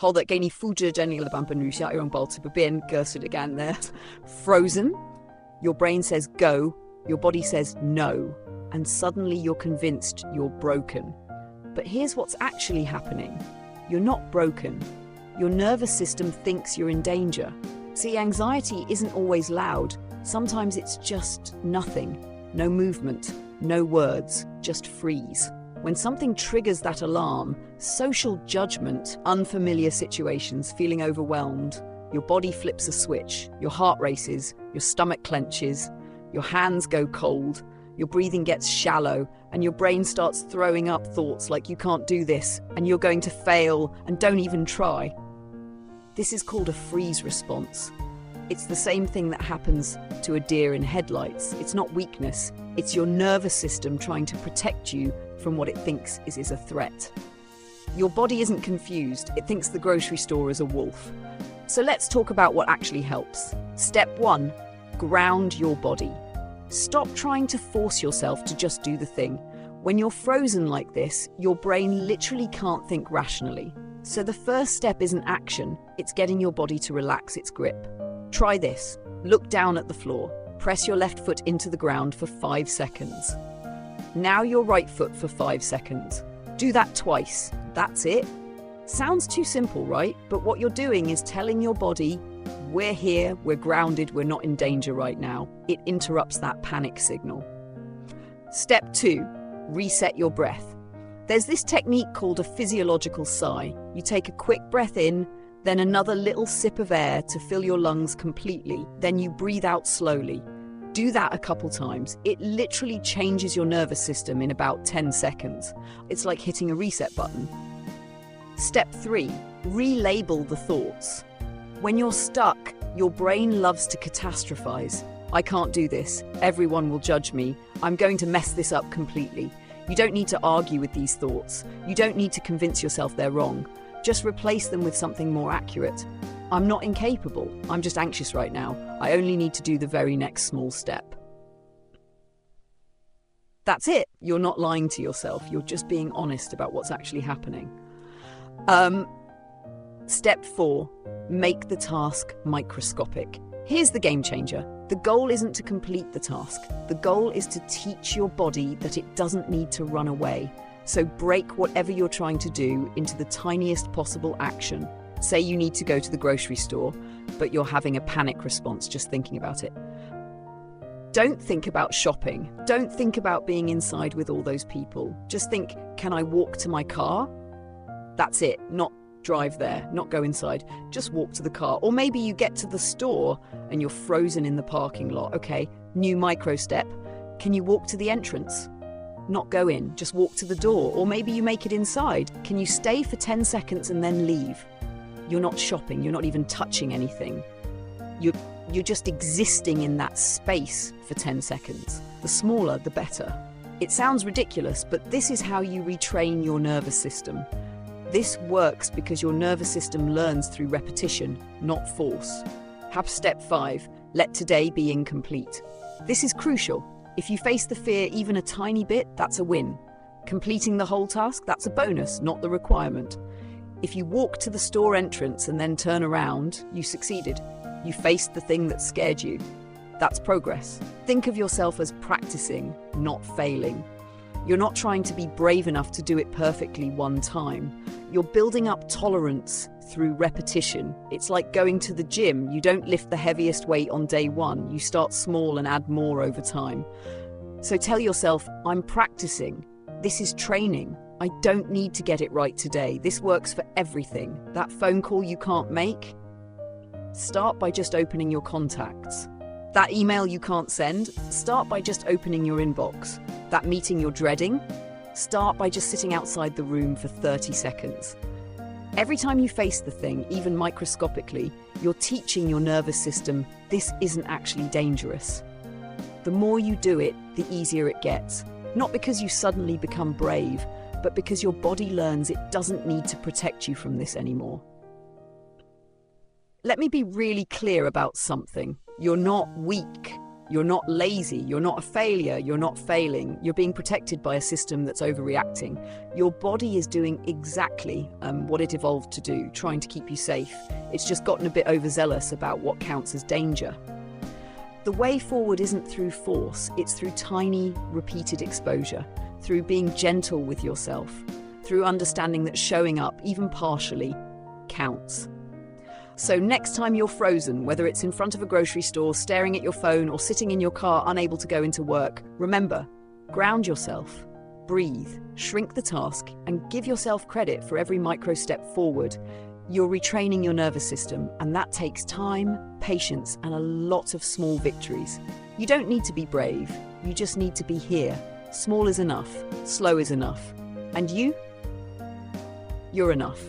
好的，给你复制真理的版本语下用保持不变格式的干的 Frozen. Your brain says go, your body says no, and suddenly you're convinced you're broken. But here's what's actually happening. You're not broken. Your nervous system thinks you're in danger. See, anxiety isn't always loud. Sometimes it's just nothing. No movement, no words, just freeze. When something triggers that alarm, social judgment, unfamiliar situations, feeling overwhelmed, your body flips a switch, your heart races, your stomach clenches, your hands go cold, your breathing gets shallow, and your brain starts throwing up thoughts like you can't do this, and you're going to fail, and don't even try. This is called a freeze response. It's the same thing that happens to a deer in headlights. It's not weakness, it's your nervous system trying to protect you from what it thinks is a threat. Your body isn't confused, it thinks the grocery store is a wolf. So let's talk about what actually helps. Step 1, ground your body. Stop trying to force yourself to just do the thing. When you're frozen like this, your brain literally can't think rationally. So the first step isn't action, it's getting your body to relax its grip. Try this. Look down at the floor. Press your left foot into the ground for 5 seconds. Now your right foot for 5 seconds. Do that twice. That's it. Sounds too simple, right? But what you're doing is telling your body, we're here, we're grounded, we're not in danger right now. It interrupts that panic signal. Step 2, reset your breath. There's this technique called a physiological sigh. You take a quick breath in, then another little sip of air to fill your lungs completely. Then you breathe out slowly. Do that a couple times. It literally changes your nervous system in about 10 seconds. It's like hitting a reset button. Step 3, relabel the thoughts. When you're stuck, your brain loves to catastrophize. I can't do this. Everyone will judge me. I'm going to mess this up completely. You don't need to argue with these thoughts. You don't need to convince yourself they're wrong. Just replace them with something more accurate. I'm not incapable. I'm just anxious right now. I only need to do the very next small step. That's it. You're not lying to yourself. You're just being honest about what's actually happening. Step 4, make the task microscopic. Here's the game changer. The goal isn't to complete the task. The goal is to teach your body that it doesn't need to run away. So break whatever you're trying to do into the tiniest possible action. Say you need to go to the grocery store, but you're having a panic response just thinking about it. Don't think about shopping. Don't think about being inside with all those people. Just think, can I walk to my car? That's it. Not drive there, not go inside. Just walk to the car. Or maybe you get to the store and you're frozen in the parking lot. Okay, new micro step. Can you walk to the entrance? Not go in, just walk to the door. Or maybe you make it inside. Can you stay for 10 seconds and then leave? You're not shopping, you're not even touching anything. You're just existing in that space for 10 seconds. The smaller, the better. It sounds ridiculous, but this is how you retrain your nervous system. This works because your nervous system learns through repetition, not force. Have step 5, let today be incomplete. This is crucial. If you face the fear even a tiny bit, that's a win. Completing the whole task, that's a bonus, not the requirement. If you walk to the store entrance and then turn around, you succeeded. You faced the thing that scared you. That's progress. Think of yourself as practicing, not failing. You're not trying to be brave enough to do it perfectly one time. You're building up tolerance through repetition. It's like going to the gym. You don't lift the heaviest weight on day 1. You start small and add more over time. So tell yourself, I'm practicing. This is training. I don't need to get it right today. This works for everything. That phone call you can't make? Start by just opening your contacts. That email you can't send? Start by just opening your inbox. That meeting you're dreading? Start by just sitting outside the room for 30 seconds. Every time you face the thing, even microscopically, you're teaching your nervous system this isn't actually dangerous. The more you do it, the easier it gets. Not because you suddenly become brave, but because your body learns it doesn't need to protect you from this anymore. Let me be really clear about something. You're not weak. You're not lazy, you're not a failure, you're not failing. You're being protected by a system that's overreacting. Your body is doing exactly what it evolved to do, trying to keep you safe. It's just gotten a bit overzealous about what counts as danger. The way forward isn't through force, it's through tiny, repeated exposure, through being gentle with yourself, through understanding that showing up, even partially, counts. So next time you're frozen, whether it's in front of a grocery store, staring at your phone, or sitting in your car unable to go into work, remember, ground yourself, breathe, shrink the task, and give yourself credit for every micro step forward. You're retraining your nervous system, and that takes time, patience, and a lot of small victories. You don't need to be brave, you just need to be here. Small is enough, slow is enough. And you're enough.